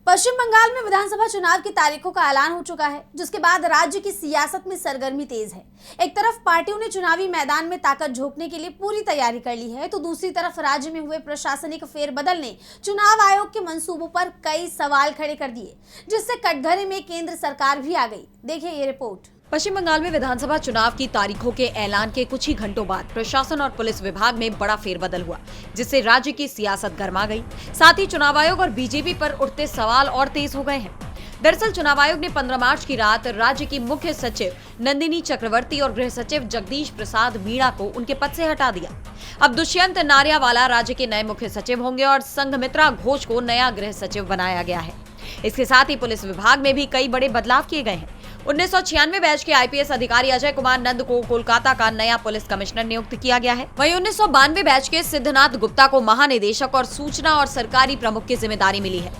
पश्चिम बंगाल में विधानसभा चुनाव की तारीखों का ऐलान हो चुका है, जिसके बाद राज्य की सियासत में सरगर्मी तेज है। एक तरफ पार्टियों ने चुनावी मैदान में ताकत झोंकने के लिए पूरी तैयारी कर ली है, तो दूसरी तरफ राज्य में हुए प्रशासनिक फेरबदल ने चुनाव आयोग के मंसूबों पर कई सवाल खड़े कर दिए, जिससे कटघरे में केंद्र सरकार भी आ गई। देखिए ये रिपोर्ट। पश्चिम बंगाल में विधानसभा चुनाव की तारीखों के ऐलान के कुछ ही घंटों बाद प्रशासन और पुलिस विभाग में बड़ा फेरबदल हुआ, जिससे राज्य की सियासत गर्मा गई। साथ ही चुनाव आयोग और बीजेपी पर उठते सवाल और तेज हो गए हैं। दरअसल चुनाव आयोग ने 15 मार्च की रात राज्य की मुख्य सचिव नंदिनी चक्रवर्ती और गृह सचिव जगदीश प्रसाद मीणा को उनके पद से हटा दिया। अब दुष्यंत नारियावाला राज्य के नए मुख्य सचिव होंगे और संघमित्रा घोष को नया गृह सचिव बनाया गया है। इसके साथ ही पुलिस विभाग में भी कई बड़े बदलाव किए गए हैं। 1996 बैच के आईपीएस अधिकारी अजय कुमार नंद को कोलकाता का नया पुलिस कमिश्नर नियुक्त किया गया है। वहीं 1992 बैच के सिद्धनाथ गुप्ता को महानिदेशक और सूचना और सरकारी प्रमुख की जिम्मेदारी मिली है।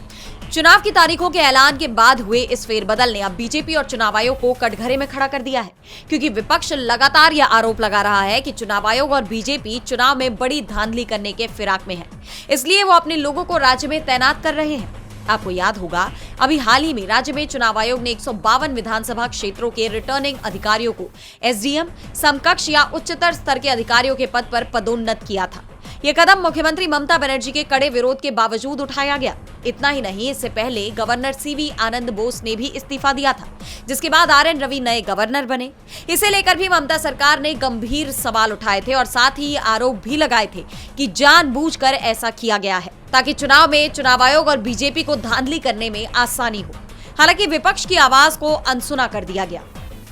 चुनाव की तारीखों के ऐलान के बाद हुए इस फेरबदल ने अब बीजेपी और चुनाव आयोग को कटघरे में खड़ा कर दिया है, क्योंकि विपक्ष लगातार यह आरोप लगा रहा है कि चुनाव आयोग और बीजेपी चुनाव में बड़ी धांधली करने के फिराक में है, इसलिए वो अपने लोगों को राज्य में तैनात कर रहे हैं। आपको याद होगा, अभी हाल ही में राज्य में चुनाव आयोग ने 152 विधानसभा क्षेत्रों के रिटर्निंग अधिकारियों को एसडीएम, समकक्ष या उच्चतर स्तर के अधिकारियों के पद पर पदोन्नत किया था। ये कदम मुख्यमंत्री ममता बनर्जी के कड़े विरोध के बावजूद उठाया गया। इतना ही नहीं, इससे पहले गवर्नर सीवी आनंद बोस ने भी इस्तीफा दिया था, जिसके बाद आरएन रवि नए गवर्नर बने। इसे लेकर भी ममता सरकार ने गंभीर सवाल उठाए थे और साथ ही आरोप भी लगाए थे कि जानबूझकर ऐसा किया गया है ताकि चुनाव में चुनाव आयोग और बीजेपी को धांधली करने में आसानी हो। हालांकि विपक्ष की आवाज को अनसुना कर दिया गया।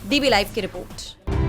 डीबी लाइव की रिपोर्ट।